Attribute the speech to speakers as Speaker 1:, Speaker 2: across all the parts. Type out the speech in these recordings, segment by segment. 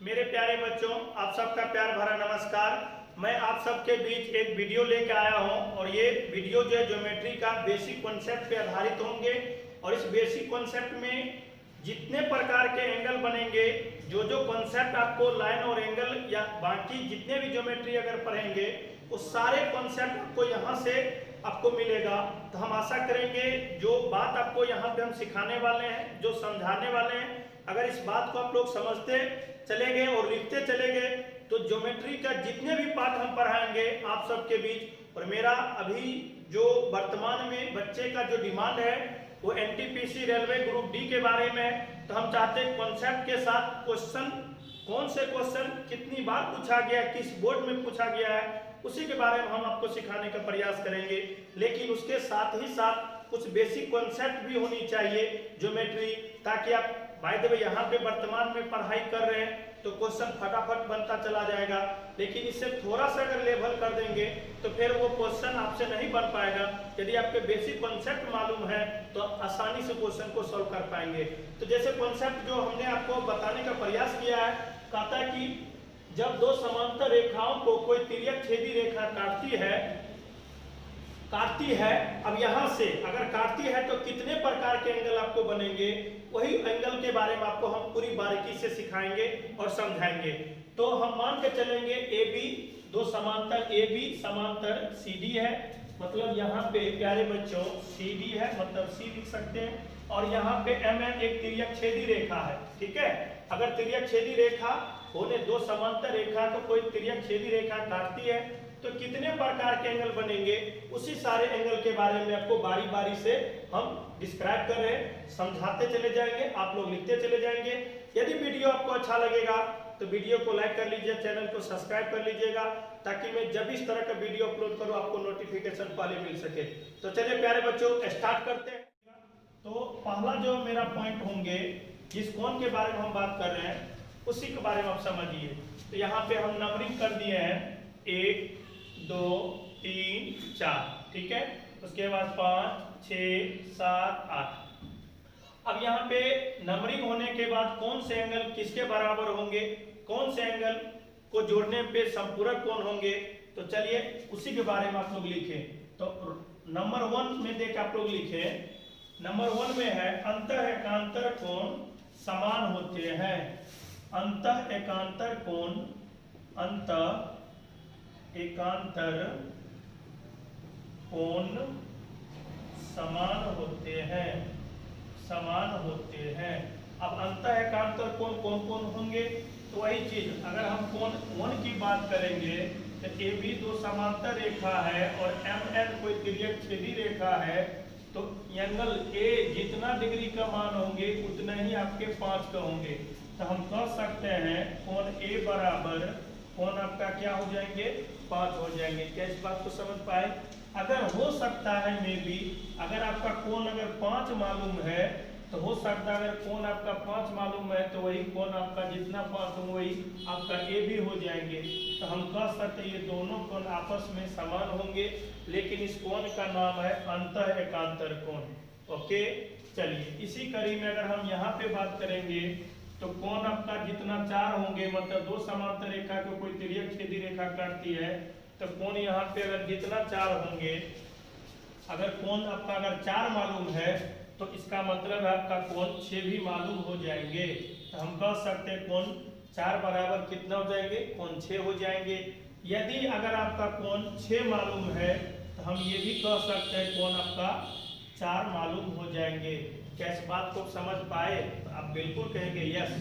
Speaker 1: मेरे प्यारे बच्चों, आप सबका प्यार भरा नमस्कार। मैं आप सबके बीच एक वीडियो लेकर आया हूं और ये वीडियो जो है ज्योमेट्री का बेसिक कॉन्सेप्ट पे आधारित होंगे। और इस बेसिक कॉन्सेप्ट में जितने प्रकार के एंगल बनेंगे, जो जो कॉन्सेप्ट आपको लाइन और एंगल या बाकी जितने भी ज्योमेट्री अगर पढ़ेंगे वो सारे कॉन्सेप्ट आपको यहाँ से आपको मिलेगा। तो हम आशा करेंगे जो बात आपको यहाँ पे हम सिखाने वाले हैं, जो समझाने वाले हैं, अगर इस बात को आप लोग समझते चले गए और लिखते चले गए तो ज्योमेट्री का जितने भी पार्ट हम पढ़ाएंगे आप सबके बीच। और मेरा अभी जो वर्तमान में बच्चे का जो डिमांड है वो एनटीपीसी रेलवे ग्रुप डी के बारे में है। तो हम चाहते हैं कॉन्सेप्ट के साथ क्वेश्चन, कौन से क्वेश्चन कितनी बार पूछा गया, किस बोर्ड में पूछा गया है, उसी के बारे में हम आपको सिखाने का प्रयास करेंगे। लेकिन उसके साथ ही साथ कुछ बेसिक कॉन्सेप्ट भी होनी चाहिए ज्योमेट्री, ताकि आप बाय द वे यहाँ पे वर्तमान में पढ़ाई कर रहे हैं तो क्वेश्चन फटाफट बनता चला जाएगा। लेकिन इससे थोड़ा सा अगर लेवल कर देंगे तो फिर वो क्वेश्चन आपसे नहीं बन पाएगा। यदि आपके बेसिक कॉन्सेप्ट मालूम है तो आसानी से क्वेश्चन को सॉल्व कर पाएंगे। तो जैसे कॉन्सेप्ट जो हमने आपको बताने का प्रयास किया है, कहता है कि जब दो समांतर रेखाओं को कोई तिर्यक छेदी रेखा काटती है, अब यहाँ से अगर काटती है तो कितने प्रकार के एंगल आपको बनेंगे, वही एंगल के बारे में आपको हम पूरी बारीकी से सिखाएंगे और समझाएंगे। तो हम मान के चलेंगे ए बी, दो समांतर ए बी समांतर सी डी है, मतलब यहाँ पे प्यारे बच्चों सी डी है, मतलब सी लिख सकते हैं। और यहाँ पे एम एन एक तिर्यक छेदी रेखा है, ठीक है। अगर तिर्यक छेदी रेखा होने दो समांतर रेखा को कोई तिर्यक छेदी रेखा काटती है तो कितने प्रकार के एंगल बनेंगे, उसी सारे एंगल के बारे में आपको बारी बारी से हम डिस्क्राइब कर रहे हैं, समझाते चले जाएंगे, आप लोग लिखते चले जाएंगे। यदि वीडियो आपको अच्छा लगेगा तो वीडियो को लाइक कर लीजिए, चैनल को सब्सक्राइब कर लीजिएगा, ताकि मैं जब इस तरह का वीडियो अपलोड करूं आपको नोटिफिकेशन पहले मिल सके। तो चलिए प्यारे बच्चों स्टार्ट करते हैं। तो पहला जो मेरा पॉइंट होंगे, जिस कोण के बारे में हम बात कर रहे हैं उसी के बारे में आप समझिए। तो यहाँ पे हम नंबरिंग कर दिए हैं 1 2 3 4, ठीक है। उसके बाद 5 6 7 8। अब यहाँ पे नंबरिंग होने के बाद कौन से एंगल किसके बराबर होंगे, कौन से एंगल को जोड़ने पे संपूरक कोण होंगे, तो चलिए उसी के बारे में आप लोग लिखें। तो नंबर 1 में देख आप लोग लिखें, नंबर 1 में है अंतः एकांतर कोण समान होते हैं। अंतः एकांतर कोण, अंतः एकांतर कोण समान होते हैं, समान होते हैं। अब अंतः एकांतर कोण कौन कौन होंगे, तो वही चीज अगर हम कोण 1 की बात करेंगे तो ए बी दो समांतर रेखा है और एम एन कोई तिर्यक छेदी रेखा है, तो एंगल ए जितना डिग्री का मान होंगे उतना ही आपके 5 का होंगे। तो हम कह सकते हैं कोण ए बराबर कोण आपका क्या हो जाएंगे, 5 हो जाएंगे। क्या इस बात को समझ पाए? अगर हो सकता है मे बी अगर आपका कोण अगर 5 मालूम है तो हो सकता है अगर कोण आपका 5 मालूम है तो वही कोण आपका जितना 5 हो वही आपका ए भी हो जाएंगे। तो हम कह सकते हैं ये दोनों कोण आपस में समान होंगे, लेकिन इस कोण का नाम है अंतः एकांतर कोण। ओके, चलिए इसी कड़ी में अगर हम यहाँ पे बात करेंगे तो कोण आपका जितना 4 होंगे, मतलब दो समांतर रेखा को कोई तिर्यक छेदी रेखा काटती है तो कोण यहाँ पे अगर जितना 4 होंगे, अगर कोण आपका अगर 4 मालूम है तो इसका मतलब है आपका कोण 6 भी मालूम हो जाएंगे। तो हम कह सकते हैं कोण 4 बराबर कितना हो जाएंगे, कोण 6 हो जाएंगे। यदि अगर आपका कोण 6 मालूम है तो हम ये भी कह सकते हैं कोण आपका 4 मालूम हो जाएंगे। क्या इस बात को समझ पाए? तो आप बिल्कुल कहेंगे यस।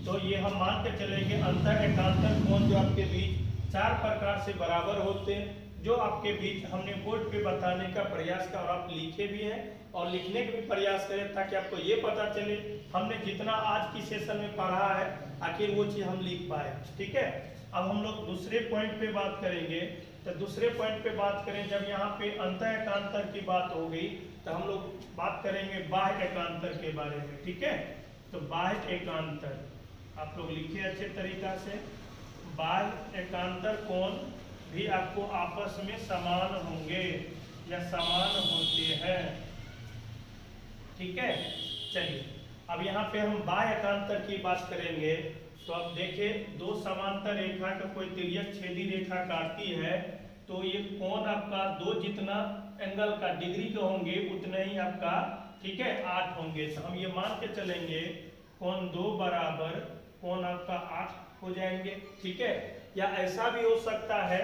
Speaker 1: तो ये हम मान के चलेंगे अंतः एकांतर कोण जो आपके बीच 4 प्रकार से बराबर होते हैं, जो आपके बीच हमने बोर्ड पे बताने का प्रयास किया और आप लिखे भी हैं और लिखने का भी प्रयास करें, ताकि आपको ये पता चले हमने जितना आज की सेशन में पढ़ा है आखिर वो चीज हम लिख पाए, ठीक है। अब हम लोग दूसरे पॉइंट पे बात करेंगे। तो दूसरे पॉइंट पे बात करें, जब यहाँ पे अंतः एकांतर की बात हो गई तो हम लोग बात करेंगे बाह्य एकांतर के बारे में, ठीक है। तो बाह्य एकांतर आप लोग लिखिए अच्छे तरीका से। बाह्य एकांतर कोण भी आपको आपस में समान होंगे या समान होते हैं, ठीक है। चलिए अब यहाँ पे हम बाह्य एकांतर की बात करेंगे। तो अब देखिए, दो समांतर रेखा का कोई तिर्यक छेदी रेखा काटती है तो ये कोण आपका दो जितना एंगल का डिग्री के होंगे उतने ही आपका, ठीक है, 8 होंगे। तो हम ये मान के चलेंगे कोण 2 बराबर कोण आपका 8 हो जाएंगे, ठीक है। या ऐसा भी हो सकता है,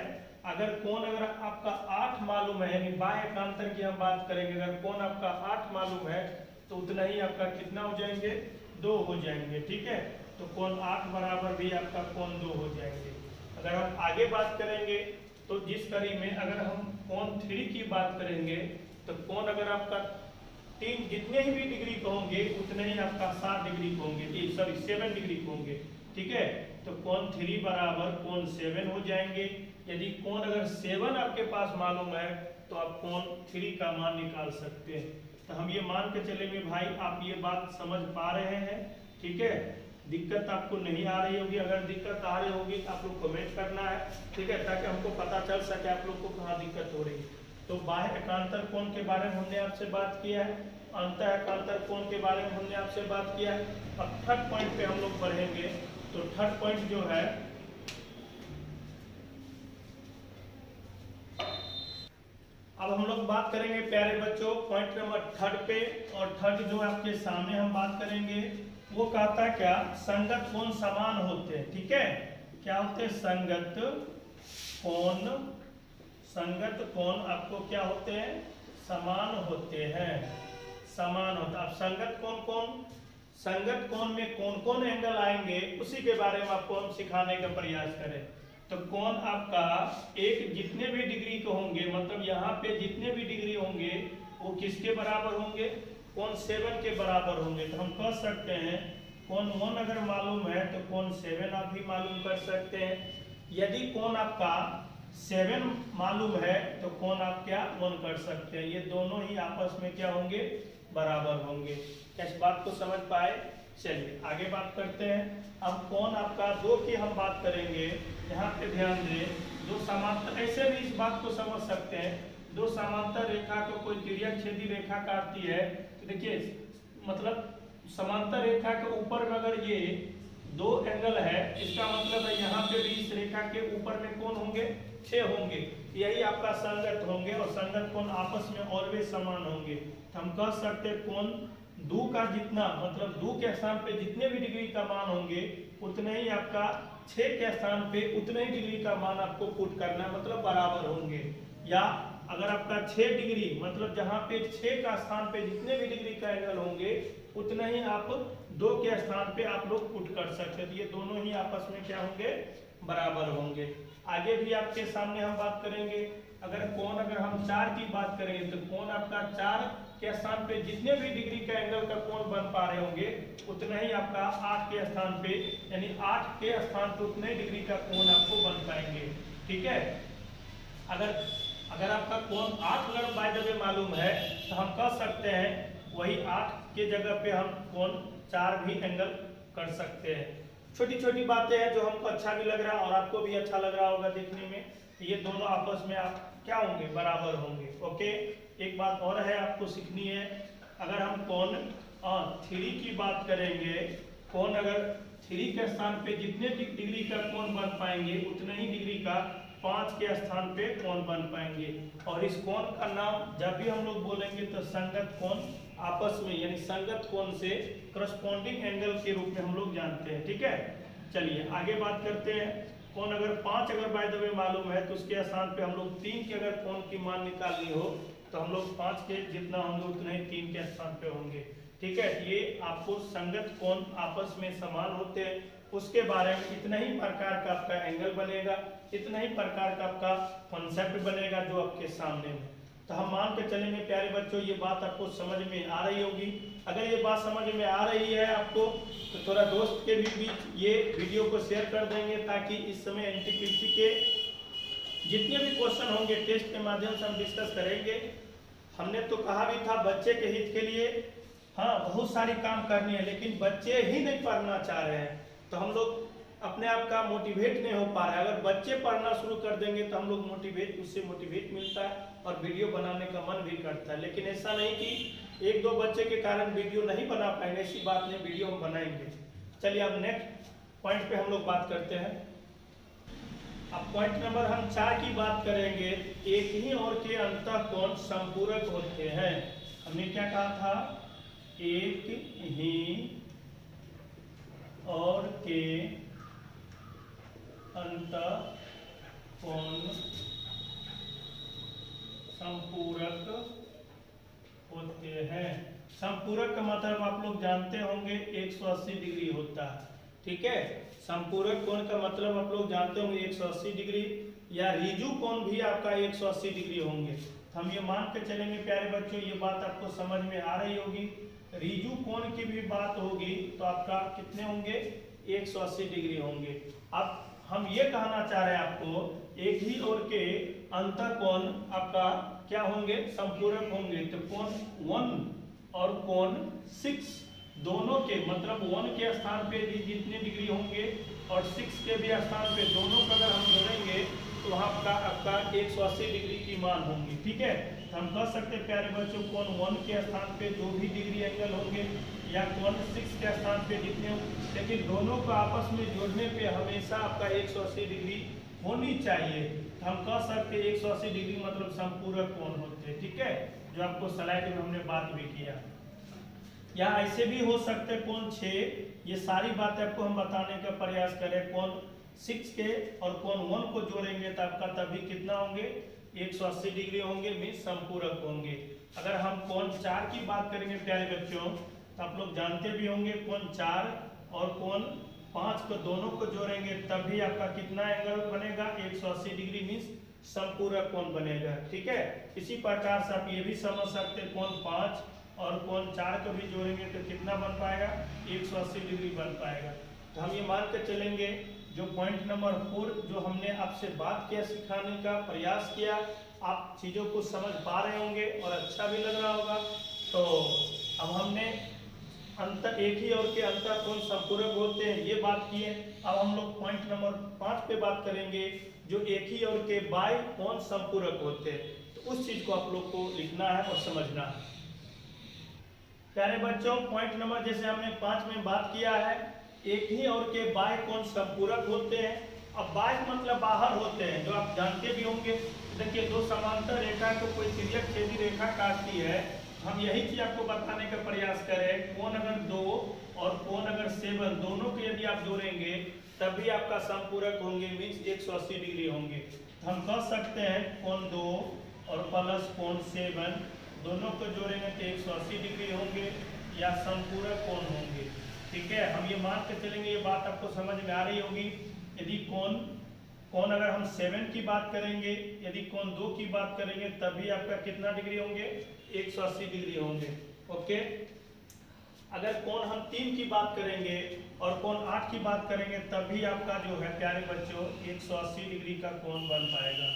Speaker 1: अगर कोण अगर आपका 8 मालूम है, यानी बाह्य एकांतर की हम बात करेंगे, अगर कोण आपका 8 मालूम है तो उतना ही आपका कितना हो जाएंगे, 2 हो जाएंगे, ठीक है। तो कोण 8 बराबर भी आपका कोण 2 हो जाएंगे। अगर हम आगे बात करेंगे तो जिस कड़ी में अगर हम कोण 3 की बात करेंगे तो कोण अगर आपका 3 जितने ही भी डिग्री के होंगे उतने ही आपका 7 डिग्री के होंगे, सॉरी 7 डिग्री के होंगे, ठीक है। तो कोण 3 बराबर कोण 7 हो जाएंगे। यदि कोण अगर 7 आपके पास मालूम है तो आप कोण 3 का मान निकाल सकते हैं। तो हम ये मान के चलेंगे भाई आप ये बात समझ पा रहे हैं, ठीक है। दिक्कत आपको नहीं आ रही होगी, अगर दिक्कत आ रही होगी तो आप लोग कमेंट करना है, ठीक है, ताकि हमको पता चल सके आप लोग को कहाँ दिक्कत हो रही है। तो बाह्य एकांतर कोण के बारे में हमने आपसे बात किया है, अंतः एकांतर कोण के बारे में हमने आपसे बात किया है। अब थर्ड पॉइंट पे हम लोग बढ़ेंगे। तो थर्ड पॉइंट जो है, अब हम लोग बात करेंगे प्यारे बच्चों पॉइंट नंबर 3 पे, और थर्ड जो आपके सामने हम बात करेंगे वो कहता है क्या, संगत कोण समान होते हैं, ठीक है। क्या होते हैं, संगत कोण, संगत कोण आपको क्या होते हैं, समान होते हैं, समान होता है। अब संगत कोण कौन, संगत कोण में कौन कौन एंगल आएंगे उसी के बारे में आपको हम सिखाने का प्रयास करें। तो कोण आपका एक जितने भी डिग्री के होंगे, मतलब यहाँ पे जितने भी डिग्री होंगे वो किसके बराबर होंगे, कोण 7 के बराबर होंगे। तो हम कह सकते हैं कोण 1 अगर मालूम है तो कोण 7 आप भी मालूम कर सकते हैं। यदि कोण आपका 7 मालूम है तो कोण आप क्या 1 कर सकते हैं। ये दोनों ही आपस में क्या होंगे, बराबर होंगे। क्या इस बात को समझ पाए? चलिए आगे बात करते हैं। अब कोण आपका 2 की हम बात करेंगे। यहाँ पे ध्यान दें, दो समांतर, ऐसे भी इस बात को समझ सकते हैं, दो समांतर रेखा को कोई तिर्यक छेदी रेखा काटती है तो देखिए, मतलब समांतर रेखा के ऊपर में अगर ये 2 एंगल है, इसका मतलब है यहाँ पे भी इस रेखा के ऊपर में कोण होंगे 6 होंगे, यही आपका संगत होंगे, और संगत कोण आपस में ऑलवेज समान होंगे। तो हम कह सकते हैं कोण 2 का जितना, मतलब 2 के स्थान पे जितने भी डिग्री का मान होंगे उतने ही आपका 6 के स्थान पे उतने ही डिग्री का मान आपको पुट करना, मतलब बराबर होंगे। या अगर आपका 6 डिग्री, मतलब जहाँ पे 6 का स्थान पे जितने भी डिग्री का एंगल होंगे उतने ही आप 2 के स्थान पे आप लोग पुट कर सकते हैं। तो ये दोनों ही आपस में क्या होंगे, बराबर होंगे। आगे भी आपके सामने हम बात करेंगे। अगर कोण अगर हम 4 की बात करेंगे तो कोण आपका 4 के स्थान पे जितने भी डिग्री का एंगल का कोण बन पा रहे होंगे उतना ही आपका 8 के स्थान पे, यानी 8 के स्थान पे उतने डिग्री का कोण आपको बन पाएंगे, ठीक है। अगर आपका कोण 8 अगर बाय द वे मालूम है तो हम कह सकते हैं वही 8 के जगह पे हम कोण 4 भी एंगल कर सकते हैं। छोटी छोटी बातें हैं जो हमको अच्छा भी लग रहा है और आपको भी अच्छा लग रहा होगा देखने में। ये दोनों आपस में आप क्या होंगे, बराबर होंगे। ओके, एक बात और है आपको सीखनी है। अगर हम कोण 3 की बात करेंगे, कोण अगर 3 के स्थान पे जितने डिग्री का कोण बन पाएंगे उतने ही डिग्री का 5 के स्थान पे कोण बन पाएंगे। और इस कोण का नाम जब भी हम लोग बोलेंगे तो संगत कोण आपस में, यानी संगत कोण से करस्पॉन्डिंग एंगल के रूप में हम लोग जानते हैं, ठीक है। चलिए आगे बात करते हैं। कोण अगर 5 अगर बाय द वे मालूम है तो उसके स्थान पे हम लोग 3 के अगर कोण की मान निकालनी हो तो हम लोग 5 के जितना होंगे उतने ही 3 के स्थान पे होंगे, ठीक है। ये आपको संगत कोण आपस में समान होते हैं उसके बारे में इतना ही प्रकार का आपका एंगल बनेगा, इतना ही प्रकार का आपका कॉन्सेप्ट बनेगा जो आपके सामने में। तो हम मान के चलेंगे प्यारे बच्चों, ये बात आपको समझ में आ रही होगी। अगर ये बात समझ में आ रही है आपको तो थोड़ा दोस्त के भी बीच ये वीडियो को शेयर कर देंगे, ताकि इस समय एनटीपीसी के जितने भी क्वेश्चन होंगे टेस्ट के माध्यम से हम डिस्कस करेंगे। हमने तो कहा भी था बच्चे के हित के लिए, हाँ बहुत सारी काम करनी है, लेकिन बच्चे ही नहीं पढ़ना चाह रहे हैं तो हम लोग अपने आप का मोटिवेट नहीं हो पा रहा है। अगर बच्चे पढ़ना शुरू कर देंगे तो हम लोग मोटिवेट, उससे मोटिवेट मिलता है और वीडियो बनाने का मन भी करता है। लेकिन ऐसा नहीं कि 1-2 बच्चे के कारण वीडियो नहीं बना पाएंगे, ऐसी बात नहीं, वीडियो हम बनाएंगे। चलिए अब नेक्स्ट पॉइंट पे हम लोग बात करते हैं। अब पॉइंट नंबर हम 4 की बात करेंगे। एक ही ओर के अंतःकोण संपूरक होते हैं। हमने क्या कहा था? एक ही ओर के अंतःकोण संपूरक होते हैं। संपूरक का मतलब आप लोग जानते होंगे 180 डिग्री होता है। ठीक है, संपूरक कोण का मतलब आप लोग जानते होंगे 180 डिग्री, या रिजु कोण भी आपका 180 डिग्री होंगे। हम ये मान के चलेंगे प्यारे बच्चों, ये बात आपको समझ में आ रही होगी। रिजु कोण की भी बात होगी तो आपका कितने होंगे? 180 डिग्री होंगे। अब हम ये कहना चाह रहे हैं आपको, एक ही ओर के अंतःकोण आपका क्या होंगे? संपूरक होंगे। तो कोण 1 और कोण 6 दोनों के मतलब 1 के स्थान पे भी जितने डिग्री होंगे और 6 के भी स्थान पे दोनों का अगर हम जोड़ेंगे तो वहाँ आपका 180 डिग्री की मान होंगी। ठीक है, तो हम कह सकते हैं प्यारे बच्चों, कोण 1 के स्थान पे जो भी डिग्री एंगल होंगे या कोण 6 के स्थान पे जितने होंगे, लेकिन दोनों को आपस में जोड़ने पे हमेशा आपका 180 डिग्री होनी चाहिए। तो हम कह सकते हैं 180 डिग्री मतलब संपूरक कोण होते हैं। ठीक है, जो आपको स्लाइड में हमने बात भी किया। या ऐसे भी हो सकते हैं कोण 6। ये सारी बातें आपको हम बताने का प्रयास करें। कोण 6 के और कोण 1 को जोड़ेंगे तो आपका तभी कितना होंगे? 180 डिग्री होंगे, मीन्स संपूरक होंगे। अगर हम कोण 4 की बात करेंगे प्यारे बच्चों, तो आप लोग जानते भी होंगे कोण 4 और कोण 5 को दोनों को जोड़ेंगे तभी आपका कितना एंगल बनेगा? 180 डिग्री, मीन्स संपूरक कोण बनेगा। ठीक है, इसी प्रकार से आप ये भी समझ सकते हैं कोण 5 और कोण 4 को भी जोड़ेंगे तो कितना बन पाएगा? 180 डिग्री बन पाएगा। तो हम ये मान के चलेंगे जो पॉइंट नंबर 4 जो हमने आपसे बात किया, सिखाने का प्रयास किया, आप चीज़ों को समझ पा रहे होंगे और अच्छा भी लग रहा होगा। तो अब हमने एक ही ओर के अंतःकोण संपूरक होते हैं ये बात की है। अब हम लोग पॉइंट नंबर 5 पे बात करेंगे, जो एक ही ओर के बाह्य कोण संपूरक होते हैं। तो उस चीज को आप लोग को लिखना है और समझना है। प्यारे बच्चों, पॉइंट नंबर जैसे हमने 5 में बात किया है, एक ही ओर के बाह्य कोण संपूरक होते हैं। अब बाह्य मतलब बाहर होते हैं, जो आप जानते भी होंगे। देखिए, दो समांतर रेखा को कोई तिर्यक छेदी रेखा काटती है, हम यही चीज आपको बताने का प्रयास करें। कोण अगर 2 और कोण अगर 7 दोनों को यदि आप जोड़ेंगे तभी आपका संपूरक होंगे, मीन्स 180 डिग्री होंगे। हम कह सकते हैं कोण 2 और प्लस कोण 7 दोनों को जोड़ेंगे तो 180 डिग्री होंगे या संपूरक कोण होंगे। ठीक है, हम ये मान के चलेंगे, ये बात आपको समझ में आ रही होगी। यदि कोण अगर हम 7 की बात करेंगे, यदि कोण 2 की बात करेंगे तभी आपका कितना डिग्री होंगे? 180 डिग्री होंगे। ओके, अगर कोण हम 3 की बात करेंगे और कोण 8 की बात करेंगे तभी आपका जो है प्यारे बच्चों 180 डिग्री का कोण बन पाएगा।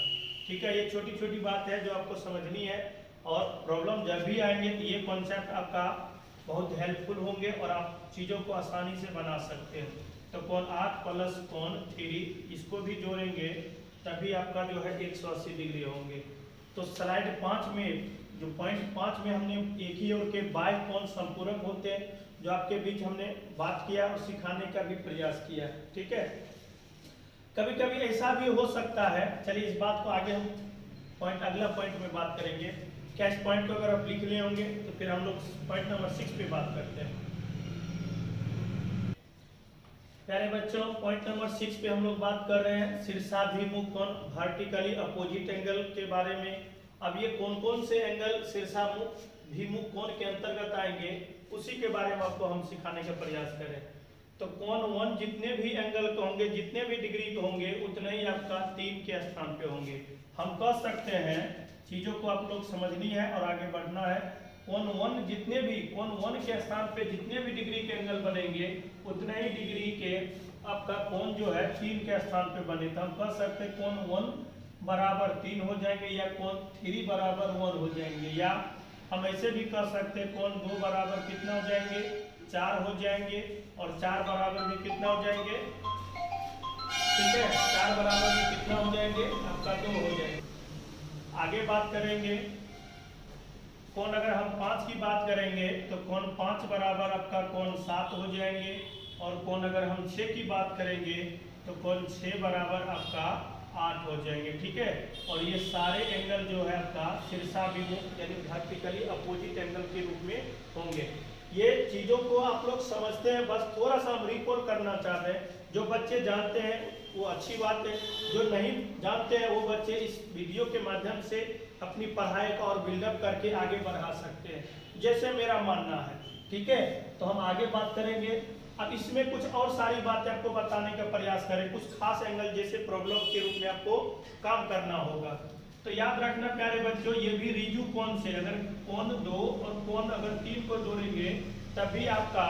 Speaker 1: ठीक है, ये छोटी छोटी बात है जो आपको समझनी है, और प्रॉब्लम जब भी आएंगे तो ये कॉन्सेप्ट आपका बहुत हेल्पफुल होंगे और आप चीज़ों को आसानी से बना सकते हैं। तो कोण 8 प्लस कोण 3 इसको भी जोड़ेंगे तभी आपका जो है 180 डिग्री होंगे। तो स्लाइड 5 में जो पॉइंट 5 में हमने एक ही ओर के बाह्य कोण संपूरक होते हैं, जो आपके बीच हमने बात किया और सिखाने का भी प्रयास किया। ठीक है, कभी कभी ऐसा भी हो सकता है, चलिए इस बात को आगे हम अगला पॉइंट में बात करेंगे। क्या इस पॉइंट को अगर आप लिख लिए होंगे तो फिर हम लोग पॉइंट नंबर 6 पे बात करते हैं। प्यारे बच्चों, पॉइंट नंबर 6 पे हम लोग बात कर रहे हैं शीर्षाभिमुख कोण, वर्टिकली अपोजिट एंगल के बारे में। अब ये कौन कौन से एंगल शीर्षाभिमुख कोण के अंतर्गत आएंगे उसी के बारे में आपको हम सिखाने का प्रयास करें। तो कोण 1 जितने भी एंगल के होंगे, जितने भी डिग्री के होंगे, उतने ही आपका 3 के स्थान पे होंगे। हम कह सकते हैं, चीजों को आप लोग समझनी है और आगे बढ़ना है। कोण 1 के स्थान पे जितने भी डिग्री के एंगल बनेंगे उतने ही डिग्री के आपका कोण जो है 3 के स्थान पे बने। तो हम कह सकते हैं कोण 1 बराबर 3 हो जाएंगे, या कोण 3 बराबर 1 हो जाएंगे, या हम ऐसे भी कह सकते हैं कोण 2 बराबर कितना हो जाएंगे? 4 हो जाएंगे, और 4 बराबर में कितना हो जाएंगे? ठीक है, 4 बराबर में कितना हो जाएंगे? आपका 2 हो जाएंगे। आगे बात करेंगे, कोण अगर हम 5 की बात करेंगे तो कोण 5 बराबर आपका कोण 7 हो जाएंगे, और कोण अगर हम 6 की बात करेंगे तो कोण 6 बराबर आपका 8 हो जाएंगे, ठीक है। और ये सारे एंगल जो है आपका शीर्षाभिमुख यानी वर्टिकली अपोजिट एंगल के रूप में होंगे। ये चीज़ों को आप लोग समझते हैं, बस थोड़ा सा हम रिकॉल करना चाहते हैं। जो बच्चे जानते हैं वो अच्छी बात है, जो नहीं जानते हैं वो बच्चे इस वीडियो के माध्यम से अपनी पढ़ाई का और बिल्डअप करके आगे बढ़ा सकते हैं, जैसे मेरा मानना है, ठीक है। तो हम आगे बात करेंगे। अब इसमें कुछ और सारी बातें आपको बताने का प्रयास करें, कुछ खास एंगल जैसे प्रॉब्लम के रूप में आपको काम करना होगा। तो याद रखना प्यारे बच्चों, ये भी रिजु कोण से अगर कोण 2 और कोण अगर 3 को जोड़ेंगे तभी आपका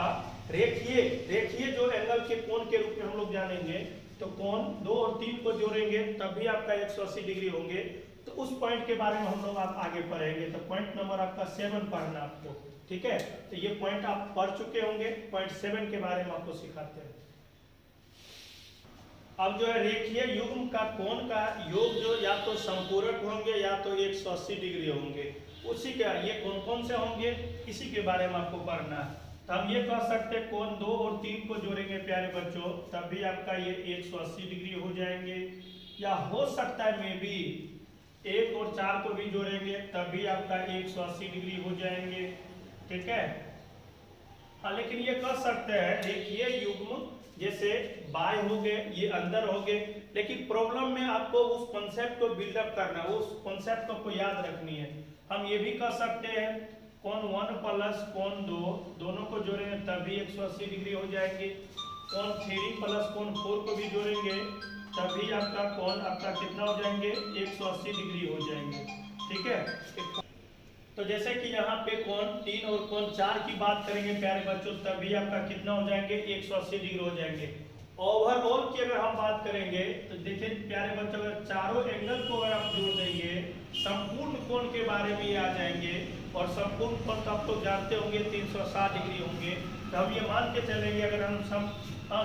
Speaker 1: रेखीय जो एंगल के कोण के रूप में हम लोग जानेंगे। तो कोण 2 और 3 को जोड़ेंगे तभी आपका 180 डिग्री होंगे। तो उस पॉइंट के बारे में हम लोग आप आगे पढ़ेंगे। तो पॉइंट नंबर आपका 7 पढ़ना आपको, ठीक है। तो ये पॉइंट आप पढ़ चुके होंगे, पॉइंट 7 के बारे में आपको सिखाते हैं। अब जो है रेखीय युग्म का कोण का योग जो या तो संपूरक होंगे या तो 180 डिग्री होंगे। उसी के ये कौन कौन से होंगे इसी के बारे में आपको पढ़ना है। तो हम ये कह सकते हैं कोण 2 और 3 को जोड़ेंगे प्यारे बच्चों तभी आपका ये 180 डिग्री हो जाएंगे। या हो सकता है मे बी 1 और 4 को भी जोड़ेंगे तभी आपका 180 डिग्री हो जाएंगे, ठीक है। हाँ, लेकिन ये कह सकते हैं रेखीय युग्म जैसे बाय हो गए, ये अंदर हो गए, लेकिन प्रॉब्लम में आपको उस कॉन्सेप्ट को बिल्डअप करना है, उस कॉन्सेप्ट को आपको याद रखनी है। हम ये भी कह सकते हैं कोण 1 प्लस कोण 2 दोनों को जोड़ेंगे तभी 180 डिग्री हो जाएंगे। कोण 3 प्लस कोण 4 को भी जोड़ेंगे तभी आपका कोण आपका कितना हो जाएंगे 180 डिग्री हो जाएंगे, ठीक है। तो जैसे कि यहाँ पे कोण 3 और कोण 4 की बात करेंगे प्यारे बच्चों तभी आपका कितना हो जाएंगे 180 डिग्री हो जाएंगे। ओवरऑल की अगर हम बात करेंगे तो देखिए प्यारे बच्चों अगर चारों एंगल को अगर आप जोड़ देंगे संपूर्ण कोण के बारे में ये आ जाएंगे। और संपूर्ण कोण तो आप तो जानते होंगे 360 डिग्री होंगे। तो हम ये मान के चलेंगे अगर हम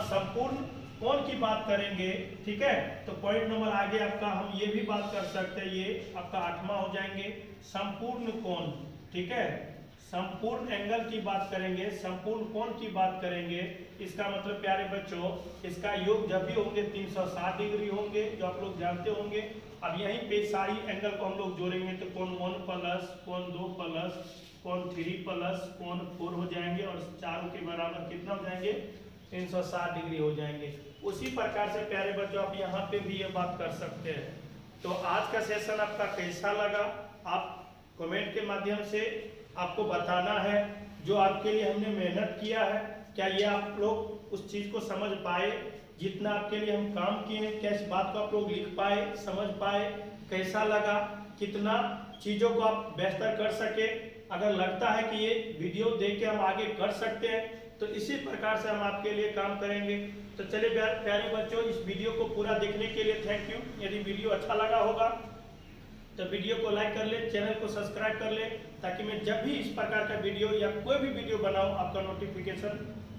Speaker 1: संपूर्ण कोण की बात करेंगे, ठीक है। तो पॉइंट नंबर आगे आपका हम ये भी बात कर सकते हैं, ये आपका 8वां हो जाएंगे संपूर्ण कोण, ठीक है। संपूर्ण एंगल की बात करेंगे, संपूर्ण कोण की बात करेंगे, इसका मतलब प्यारे बच्चों इसका योग जब भी होंगे 360 डिग्री होंगे, जो आप लोग जानते होंगे। अब यहीं पे सारी एंगल को हम लोग जोड़ेंगे तो कोण 1 प्लस कोण 2 प्लस कोण 3 प्लस कोण 4 हो जाएंगे और चारों के बराबर कितना हो जाएंगे 360 डिग्री हो जाएंगे। उसी प्रकार से प्यारे बच्चों आप यहाँ पे भी ये बात कर सकते हैं। तो आज का सेशन आपका कैसा लगा आप कमेंट के माध्यम से आपको बताना है। जो आपके लिए हमने मेहनत किया है क्या ये आप लोग उस चीज़ को समझ पाए, जितना आपके लिए हम काम किए हैं क्या इस बात को आप लोग लिख पाए, समझ पाए, कैसा लगा, कितना चीज़ों को आप बेहतर कर सके। अगर लगता है कि ये वीडियो देख के हम आगे कर सकते हैं तो इसी प्रकार से हम आपके लिए काम करेंगे। तो चलिए प्यारे बच्चों इस वीडियो को पूरा देखने के लिए थैंक यू। यदि वीडियो अच्छा लगा होगा तो वीडियो को लाइक कर ले, चैनल को सब्सक्राइब कर ले ताकि मैं जब भी इस प्रकार का वीडियो या कोई भी वीडियो बनाऊं आपका नोटिफिकेशन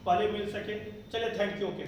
Speaker 1: पहले मिल सके। चलिए थैंक यू, ओके।